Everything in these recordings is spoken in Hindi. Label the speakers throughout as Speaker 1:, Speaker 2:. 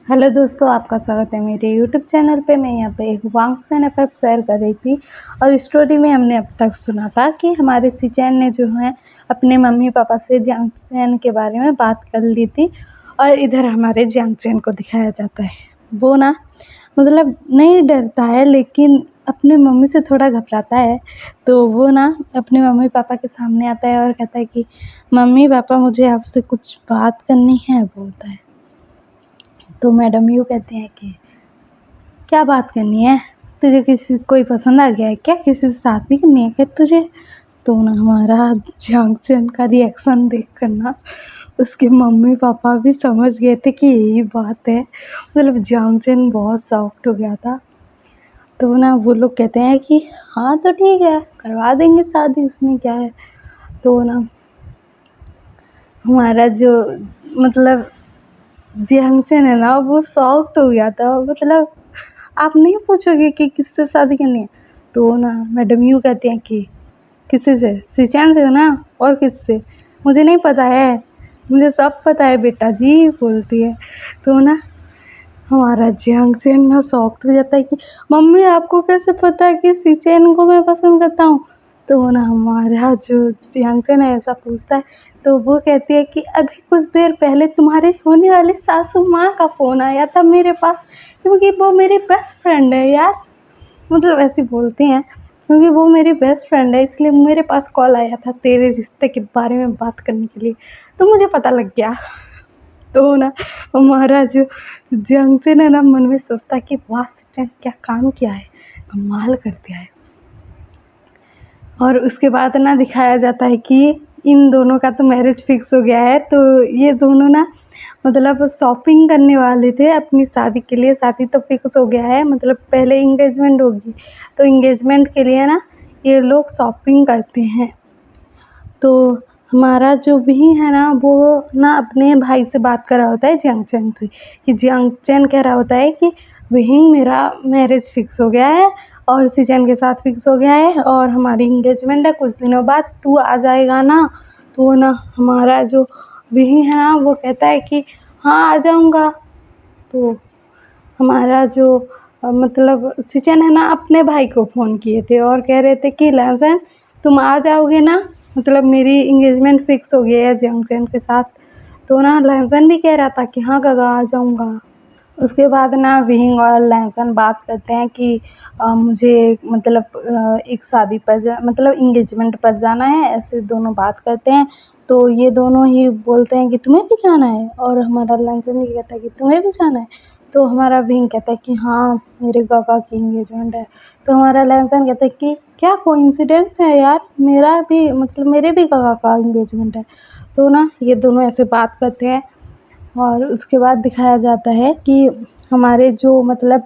Speaker 1: हेलो दोस्तों, आपका स्वागत है मेरे यूट्यूब चैनल पे। मैं यहाँ पे एक वांगसन एफएफ शेयर कर रही थी और स्टोरी में हमने अब तक सुना था कि हमारे सीचैन ने जो है अपने मम्मी पापा से जियांगचैन के बारे में बात कर ली थी। और इधर हमारे जियांगचैन को दिखाया जाता है, वो ना मतलब नहीं डरता है लेकिन अपनी मम्मी से थोड़ा घबराता है। तो वो ना अपने मम्मी पापा के सामने आता है और कहता है कि मम्मी पापा मुझे आपसे कुछ बात करनी है, बोलता है। तो मैडम यूँ कहती हैं कि क्या बात करनी है, तुझे किसी कोई पसंद आ गया है क्या, किसी से शादी करनी है क्या तुझे। तो ना हमारा जियांगचैन का रिएक्शन देख कर ना उसके मम्मी पापा भी समझ गए थे कि यही बात है। मतलब जियांगचैन बहुत शॉक्ड हो गया था। तो ना वो लोग कहते हैं कि हाँ तो ठीक है, करवा देंगे शादी, उसमें क्या है। तो ना हमारा जो मतलब जियांगचैन है ना वो शॉक्ड हो गया था। मतलब आप नहीं पूछोगे कि किससे शादी करनी है। तो ना मैडम यूँ कहती हैं कि किसी से, सीचैन से ना, और किससे, मुझे नहीं पता है, मुझे सब पता है बेटा जी, बोलती है। तो ना हमारा जियांगचैन ना शॉक्ड हो जाता है कि मम्मी आपको कैसे पता है कि सीचैन को मैं पसंद करता हूँ। तो ना हमारा जो जियांगचैन है ऐसा पूछता है। तो वो कहती है कि अभी कुछ देर पहले तुम्हारे होने वाली सासू माँ का फ़ोन आया था मेरे पास, क्योंकि वो मेरी बेस्ट फ्रेंड है यार। मतलब ऐसी बोलती हैं क्योंकि वो मेरी बेस्ट फ्रेंड है इसलिए मेरे पास कॉल आया था तेरे रिश्ते के बारे में बात करने के लिए, तो मुझे पता लग गया। तो ना हमारा जो जियांगचैन है ना मन में सोचता है कि वाह सचिन क्या काम किया है, कमाल कर दिया है। और उसके बाद ना दिखाया जाता है कि इन दोनों का तो मैरिज फिक्स हो गया है। तो ये दोनों ना मतलब शॉपिंग करने वाले थे अपनी शादी के लिए। शादी तो फिक्स हो गया है, मतलब पहले इंगेजमेंट होगी, तो इंगेजमेंट के लिए ना ये लोग शॉपिंग करते हैं। तो हमारा जो भी है ना वो ना अपने भाई से बात कर रहा होता है जियांगचैन से, कि जियांगचैन कह रहा होता है कि विहिंग मेरा मैरिज फिक्स हो गया है और सीचैन के साथ फिक्स हो गया है और हमारी इंगेजमेंट है कुछ दिनों बाद, तू आ जाएगा ना। तो ना हमारा जो विहिंग है ना वो कहता है कि हाँ आ जाऊँगा। तो हमारा जो मतलब सीचैन है ना अपने भाई को फ़ोन किए थे और कह रहे थे कि लहसन तुम आ जाओगे ना, मतलब मेरी इंगेजमेंट फिक्स हो गई है जियांगचैन के साथ। तो ना लहसन भी कह रहा था कि हाँ काका आ जाऊँगा। उसके बाद ना विहिंग और लहसन बात करते हैं कि मुझे मतलब एक शादी पर मतलब इंगेजमेंट पर जाना है, ऐसे दोनों बात करते हैं। तो ये दोनों ही बोलते हैं कि तुम्हें भी जाना है, और हमारा लहसन भी कहता है कि तुम्हें भी जाना है। तो हमारा विहिंग कहता है कि हाँ मेरे काका की इंगेजमेंट है। तो हमारा लहसन कहता है कि क्या कोइंसिडेंस है यार, मेरा भी मतलब मेरे भी काका का इंगेजमेंट है। तो ना ये दोनों ऐसे बात करते हैं। और उसके बाद दिखाया जाता है कि हमारे जो मतलब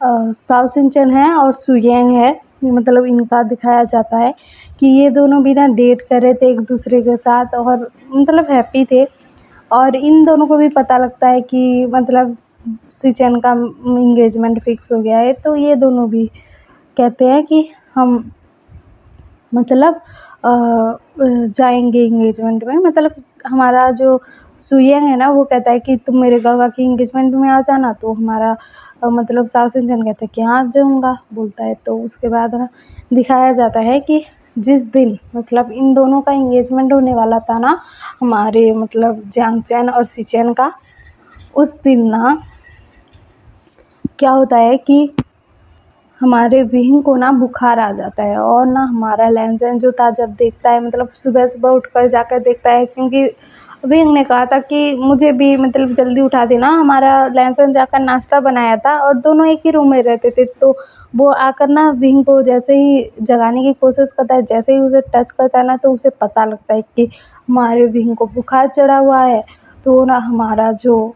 Speaker 1: साओ सिंचन है और सुयेंग है, मतलब इनका दिखाया जाता है कि ये दोनों भी ना डेट कर रहे थे एक दूसरे के साथ और मतलब हैप्पी थे। और इन दोनों को भी पता लगता है कि मतलब सिचन का इंगेजमेंट फिक्स हो गया है। तो ये दोनों भी कहते हैं कि हम मतलब जाएंगे इंगेजमेंट में। मतलब हमारा जो सुयंग है ना वो कहता है कि तुम मेरे काका की इंगेजमेंट में आ जाना। तो हमारा मतलब साओ सिंचन कहता है कि हाँ आ जाऊँगा, बोलता है। तो उसके बाद ना दिखाया जाता है कि जिस दिन मतलब इन दोनों का इंगेजमेंट होने वाला था ना, हमारे मतलब जियांगचैन और सीचैन का, उस दिन ना क्या होता है कि हमारे विहिंग को ना बुखार आ जाता है। और ना हमारा लहसन जो था जब देखता है, मतलब सुबह सुबह उठकर जाकर देखता है, क्योंकि विहिंग ने कहा था कि मुझे भी मतलब जल्दी उठा देना। हमारा लहसन जाकर नाश्ता बनाया था और दोनों एक ही रूम में रहते थे। तो वो आकर ना विहिंग को जैसे ही जगाने की कोशिश करता है, जैसे ही उसे टच करता है ना तो उसे पता लगता है कि हमारे विहिंग को बुखार चढ़ा हुआ है। तो ना हमारा जो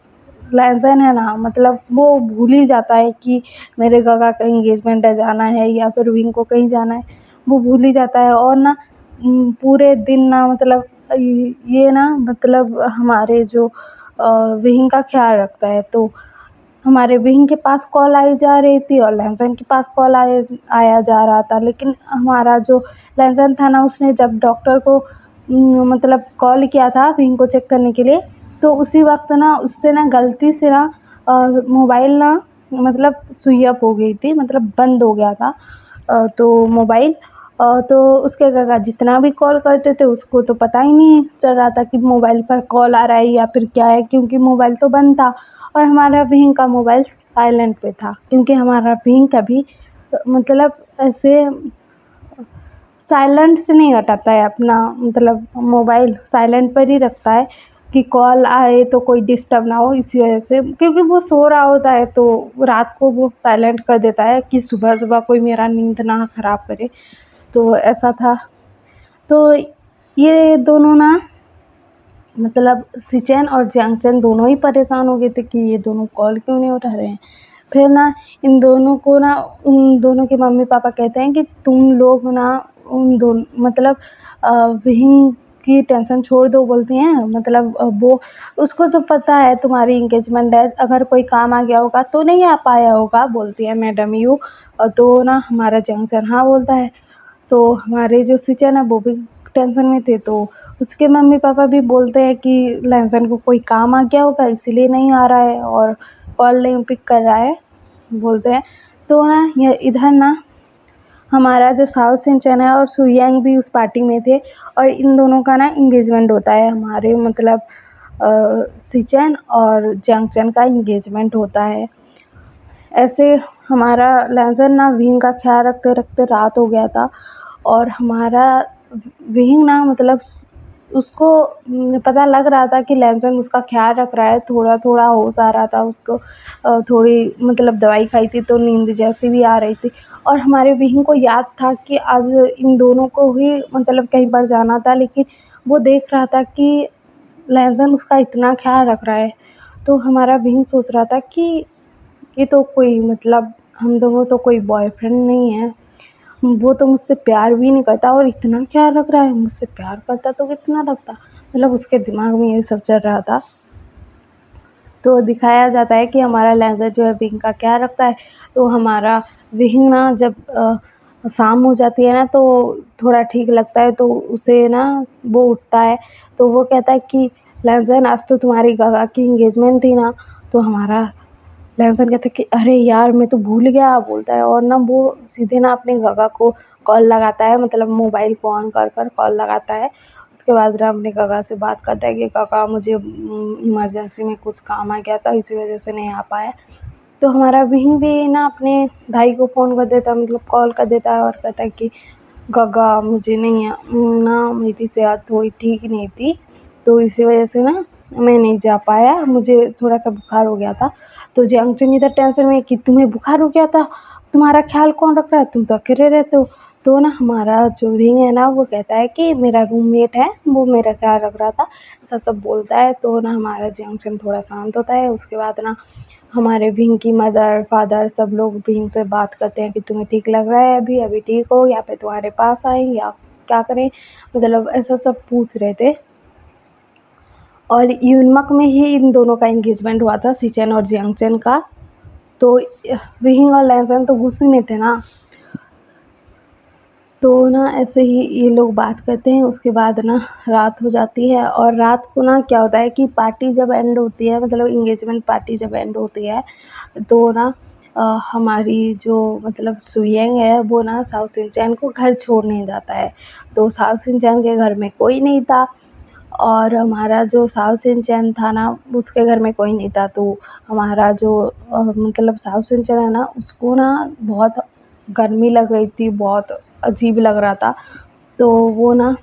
Speaker 1: लहसन है ना मतलब वो भूल ही जाता है कि मेरे काका का इंगेजमेंट है, जाना है, या फिर विंग को कहीं जाना है, वो भूल ही जाता है। और ना पूरे दिन ना मतलब ये ना मतलब हमारे जो विंग का ख्याल रखता है। तो हमारे विंग के पास कॉल आई जा रही थी और लहसन के पास कॉल आया जा रहा था, लेकिन हमारा जो लहसन था ना उसने जब डॉक्टर को मतलब कॉल किया था विंग को चेक करने के लिए, तो उसी वक्त ना उससे ना गलती से ना मोबाइल ना मतलब स्विच ऑफ हो गई थी, मतलब बंद हो गया था तो मोबाइल तो उसके काका जितना भी कॉल करते थे उसको तो पता ही नहीं चल रहा था कि मोबाइल पर कॉल आ रहा है या फिर क्या है, क्योंकि मोबाइल तो बंद था और हमारा बहन का मोबाइल साइलेंट पे था, क्योंकि हमारा बहन कभी मतलब ऐसे साइलेंट से नहीं हटाता है अपना, मतलब मोबाइल साइलेंट पर ही रखता है कि कॉल आए तो कोई डिस्टर्ब ना हो, इसी वजह से, क्योंकि वो सो रहा होता है तो रात को वो साइलेंट कर देता है कि सुबह सुबह कोई मेरा नींद ना ख़राब करे। तो ऐसा था। तो ये दोनों ना मतलब सिचेन और जियांगचन दोनों ही परेशान हो गए थे कि ये दोनों कॉल क्यों नहीं उठा रहे हैं। फिर ना इन दोनों को ना उन दोनों के मम्मी पापा कहते हैं कि तुम लोग ना उन दोनों मतलब विहिंग की टेंशन छोड़ दो, बोलती हैं मतलब वो उसको तो पता है तुम्हारी इंगेजमेंट है, अगर कोई काम आ गया होगा तो नहीं आ पाया होगा, बोलती है मैडम यू। तो ना हमारा जियांगचन हाँ बोलता है। तो हमारे जो सिचन है वो भी टेंशन में थे, तो उसके मम्मी पापा भी बोलते हैं कि लहसन को कोई काम आ गया होगा इसीलिए नहीं आ रहा है और कॉल नहीं पिक कर रहा है, बोलते हैं। तो ना ये इधर ना हमारा जो साउथ सिंचन है और सुयांग भी उस पार्टी में थे और इन दोनों का ना इंगेजमेंट होता है, हमारे मतलब सिचन और जंगचन का इंगेजमेंट होता है। ऐसे हमारा लहसन ना विहिंग का ख्याल रखते रखते रात हो गया था और हमारा विहिंग ना मतलब उसको पता लग रहा था कि लहसन उसका ख्याल रख रहा है, थोड़ा थोड़ा होश आ रहा था उसको, थोड़ी मतलब दवाई खाई थी तो नींद जैसी भी आ रही थी। और हमारे विहिंग को याद था कि आज इन दोनों को ही मतलब कहीं पर जाना था, लेकिन वो देख रहा था कि लहसन उसका इतना ख्याल रख रहा है। तो हमारा विहिंग सोच रहा था कि ये तो कोई मतलब हम दोनों तो कोई बॉयफ्रेंड नहीं है, वो तो मुझसे प्यार भी नहीं करता और इतना ख्याल रख रहा है, मुझसे प्यार करता तो कितना रखता, मतलब उसके दिमाग में ये सब चल रहा था। तो दिखाया जाता है कि हमारा लहजा जो है विंग का क्या रखता है। तो हमारा विंग ना जब शाम हो जाती है ना तो थोड़ा ठीक लगता है, तो उसे ना वो उठता है तो वो कहता है कि लहजन आज तो तुम्हारी गगा की इंगेजमेंट थी ना। तो हमारा लहसन कहता है कि अरे यार मैं तो भूल गया, बोलता है और ना वो सीधे ना अपने गगा को कॉल लगाता है, मतलब मोबाइल को ऑन कर कर कॉल लगाता है। उसके बाद ना अपने गगा से बात करता है कि काका मुझे इमरजेंसी में कुछ काम आ गया था इसी वजह से नहीं आ पाया। तो हमारा विंग भी ना अपने भाई को फ़ोन कर देता है, मतलब कॉल कर देता है और कहता है कि गगा मुझे नहीं ना मेरी सेहत थोड़ी ठीक नहीं थी तो इसी वजह से ना मैं नहीं जा पाया, मुझे थोड़ा सा बुखार हो गया था। तो जियांगचन इधर टेंशन में कि तुम्हें बुखार हो गया था, तुम्हारा ख्याल कौन रख रहा है, तुम तो अकेले रहते हो। तो ना हमारा जो रिंग है ना वो कहता है कि मेरा रूममेट है वो मेरा ख्याल रख रहा था, ऐसा सब बोलता है। तो ना हमारा जियांगचन थोड़ा शांत होता है। उसके बाद ना हमारे विंग की मदर फादर सब लोग विंग से बात करते हैं कि तुम्हें ठीक लग रहा है अभी अभी ठीक हो या फिर तुम्हारे पास आए या क्या करें, मतलब ऐसा सब पूछ रहे थे। और यूनमक में ही इन दोनों का एंगेजमेंट हुआ था, सिचन और जियांगचन का। तो विहिंग और लहसन तो गुस्से में थे ना, तो ना ऐसे ही ये लोग बात करते हैं। उसके बाद ना रात हो जाती है और रात को ना क्या होता है कि पार्टी जब एंड होती है, मतलब इंगेजमेंट पार्टी जब एंड होती है तो ना हमारी जो मतलब सुयेंग है वो ना साउथ सिंचैन को घर छोड़ने जाता है। तो साउथ सिंचैन के घर में कोई नहीं था और हमारा जो साउथ सिंचैन था ना उसके घर में कोई नहीं था। तो हमारा जो मतलब साउथ सिंचैन है ना उसको ना बहुत गर्मी लग रही थी, बहुत अजीब लग रहा था। तो वो ना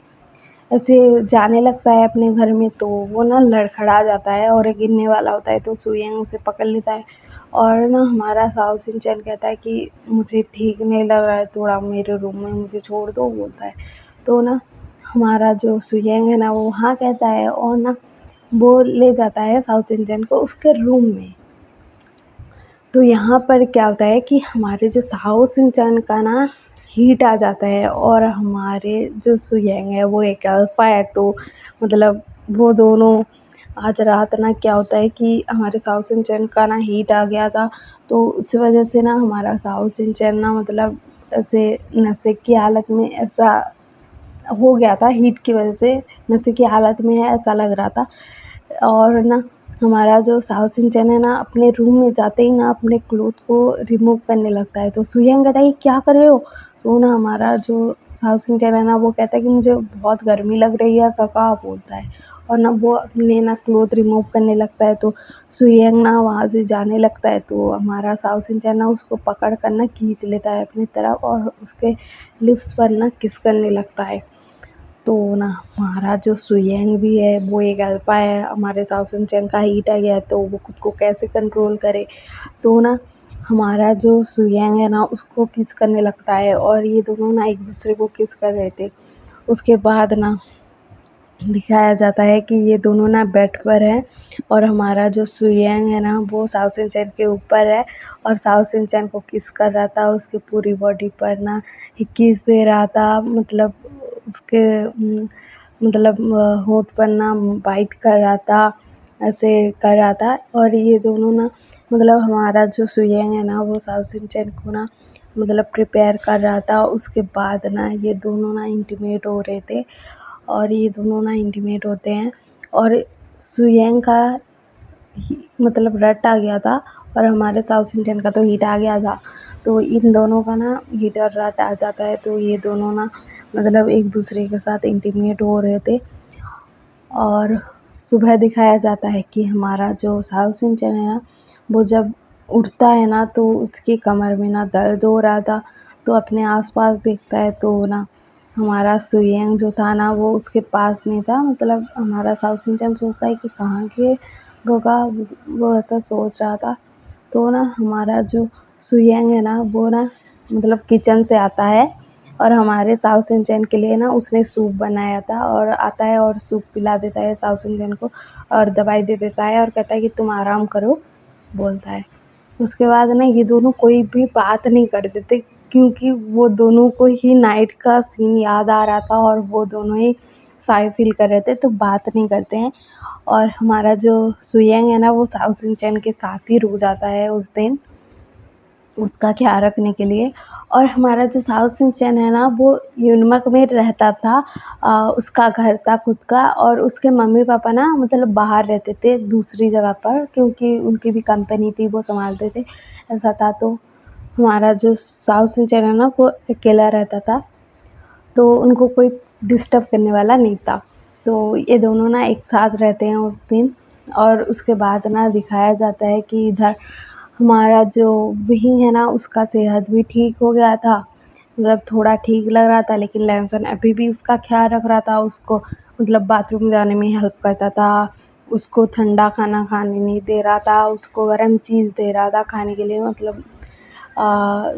Speaker 1: ऐसे जाने लगता है अपने घर में, तो वो ना लड़खड़ा जाता है और गिरने वाला होता है तो सुयेंग उसे पकड़ लेता है। और ना हमारा साउथ सिंचन कहता है कि मुझे ठीक नहीं लग रहा है, थोड़ा मेरे रूम में मुझे छोड़ दो, बोलता है। तो ना हमारा जो सुयेंग है ना वो हाँ कहता है और ना वो ले जाता है साउथ सिंचन को उसके रूम में। तो यहाँ पर क्या होता है कि हमारे जो साउथ सिंचन का ना हीट आ जाता है और हमारे जो सुयेंग है वो एक अल्फा है, तो मतलब वो दोनों आज रात ना क्या होता है कि हमारे साउथ सिंचन का ना हीट आ गया था। तो उस वजह से ना हमारा साउथ सिंचन ना मतलब ऐसे नशे की हालत में ऐसा हो गया था, हीट की वजह से नशे की हालत में है ऐसा लग रहा था। और ना हमारा जो साहु सिंचन है ना, अपने रूम में जाते ही ना अपने क्लॉथ को रिमूव करने लगता है। तो सुयंग कहता है कि क्या कर रहे हो? तो ना हमारा जो साहु सिंचन है ना, वो कहता है कि मुझे बहुत गर्मी लग रही है काका, बोलता है। और ना वो अपने ना क्लॉथ रिमूव करने लगता है। तो सुयंग ना वहाँ से जाने लगता है। तो हमारा साहु सिंचन ना उसको पकड़ कर ना खींच लेता है अपनी तरफ और उसके लिप्स पर ना किस करने लगता है। तो ना हमारा जो सुयंग भी है वो एक अल्फा है, हमारे साहु सिंचन का हीट आ गया है, तो वो खुद को कैसे कंट्रोल करे। तो ना हमारा जो सुयंग है ना उसको किस करने लगता है और ये दोनों ना एक दूसरे को किस कर रहे थे। उसके बाद ना दिखाया जाता है कि ये दोनों ना बेड पर हैं और हमारा जो सुयंग है ना वो साहु सिंचन के ऊपर है और साहु सिंचन को किस कर रहा था, उसकी पूरी बॉडी पर ना किस दे रहा था, मतलब उसके मतलब होंठ पर ना बाइट कर रहा था, ऐसे कर रहा था। और ये दोनों ना मतलब हमारा जो सुयंग है ना वो साहु सिंचन को ना मतलब प्रिपेयर कर रहा था। उसके बाद ना ये दोनों ना इंटीमेट हो रहे थे और ये दोनों ना इंटीमेट होते हैं और सुयंग का मतलब रट आ गया था और हमारे साउथ इंडियन का तो हीट आ गया था। तो इन दोनों का ना हीट और रट आ जाता है। तो ये दोनों ना मतलब एक दूसरे के साथ इंटीमेट हो रहे थे और सुबह दिखाया जाता है कि हमारा जो साउथ इंडियन है ना वो जब उठता है ना तो उसकी कमर में ना दर्द हो रहा था। तो अपने आसपास देखता है तो ना हमारा सुयंग जो था ना वो उसके पास नहीं था। मतलब हमारा साउथ इंडियन सोचता है कि कहाँ के होगा, वो ऐसा सोच रहा था। तो ना हमारा जो सुयंग है ना वो ना मतलब किचन से आता है और हमारे साउथ इंडियन के लिए ना उसने सूप बनाया था और आता है और सूप पिला देता है साउथ इंडियन को और दवाई दे देता है और कहता है कि तुम आराम करो, बोलता है। उसके बाद ना ये दोनों कोई भी बात नहीं करते थे क्योंकि वो दोनों को ही नाइट का सीन याद आ रहा था और वो दोनों ही शाय फील कर रहे थे, तो बात नहीं करते हैं। और हमारा जो सुयंग है ना वो साउथ सिंचन के साथ ही रुक जाता है उस दिन उसका ख्याल रखने के लिए। और हमारा जो साउथ सिंचन है ना वो यूनमक में रहता था। उसका घर था खुद का और उसके मम्मी पापा ना मतलब बाहर रहते थे दूसरी जगह पर क्योंकि उनकी भी कंपनी थी, वो संभालते थे, ऐसा था। तो हमारा जो साउथ सिंचन है ना वो अकेला रहता था, तो उनको कोई डिस्टर्ब करने वाला नहीं था। तो ये दोनों ना एक साथ रहते हैं उस दिन। और उसके बाद ना दिखाया जाता है कि इधर हमारा जो विहिंग है ना उसका सेहत भी ठीक हो गया था, मतलब थोड़ा ठीक लग रहा था, लेकिन लैंसन अभी भी उसका ख्याल रख रहा था, उसको मतलब बाथरूम जाने में हेल्प करता था, उसको ठंडा खाना खाने नहीं दे रहा था, उसको गर्म चीज़ दे रहा था खाने के लिए, मतलब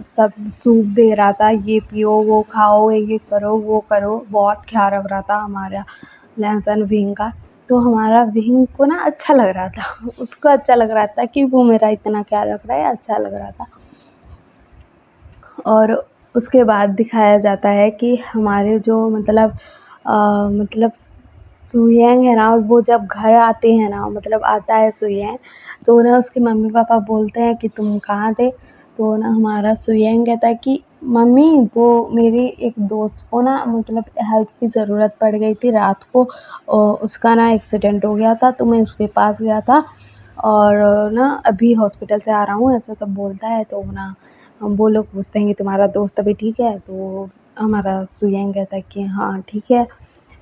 Speaker 1: सब सूप दे रहा था, ये पियो वो खाओ ये करो वो करो, बहुत ख्याल रख रहा था हमारा लैंसन विंग का। तो हमारा विंग को ना अच्छा लग रहा था उसको अच्छा लग रहा था कि वो मेरा इतना ख्याल रख रहा है, अच्छा लग रहा था। और उसके बाद दिखाया जाता है कि हमारे जो मतलब सुयंग है ना वो जब घर आते हैं ना, मतलब आता है सुयंग, तो ना उसके मम्मी पापा बोलते हैं कि तुम कहाँ थे। तो ना हमारा सुयंग कहता है कि मम्मी वो मेरी एक दोस्त को ना मतलब हेल्प की ज़रूरत पड़ गई थी रात को, और उसका ना एक्सीडेंट हो गया था तो मैं उसके पास गया था और ना अभी हॉस्पिटल से आ रहा हूँ, ऐसा सब बोलता है। तो ना वो लोग पूछते हैं कि तुम्हारा दोस्त अभी ठीक है? तो हमारा सुयंग कहता है कि हाँ ठीक है।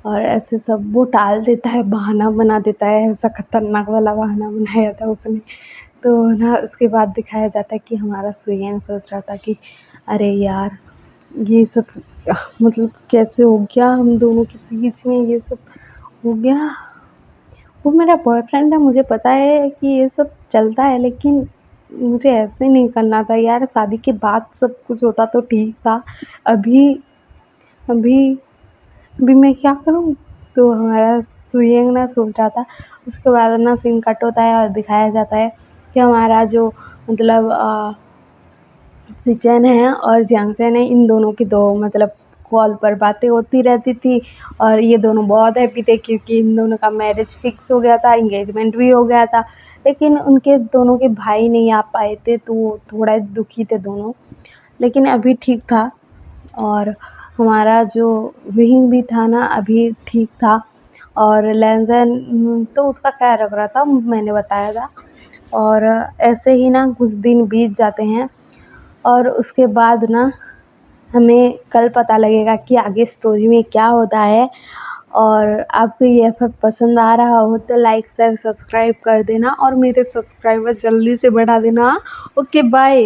Speaker 1: और ऐसे सब वो टाल देता है, बहाना बना देता है, ऐसा खतरनाक वाला बहाना बनाया था उसने। तो ना उसके बाद दिखाया जाता है कि हमारा सुयंग सोच रहा था कि अरे यार ये सब मतलब कैसे हो गया हम दोनों के बीच में, ये सब हो गया। वो मेरा बॉयफ्रेंड है, मुझे पता है कि ये सब चलता है, लेकिन मुझे ऐसे नहीं करना था यार, शादी के बाद सब कुछ होता तो ठीक था। अभी अभी अभी मैं क्या करूँ? तो हमारा सुयंग ना सोच रहा था। उसके बाद ना सीन कट होता है और दिखाया जाता है कि हमारा जो मतलब सिचन है और जियांगचैन है, इन दोनों की दो मतलब कॉल पर बातें होती रहती थी और ये दोनों बहुत हैप्पी थे क्योंकि इन दोनों का मैरिज फिक्स हो गया था, एंगेजमेंट भी हो गया था। लेकिन उनके दोनों के भाई नहीं आ पाए थे तो वो थोड़ा दुखी थे दोनों, लेकिन अभी ठीक था। और हमारा जो विहिंग भी था ना अभी ठीक था और लेंसन तो उसका ख्याल रख रहा था, मैंने बताया था। और ऐसे ही ना कुछ दिन बीत जाते हैं और उसके बाद ना हमें कल पता लगेगा कि आगे स्टोरी में क्या होता है। और आपको ये एफएफ पसंद आ रहा हो तो लाइक शेयर सब्सक्राइब कर देना और मेरे सब्सक्राइबर जल्दी से बढ़ा देना। Okay bye.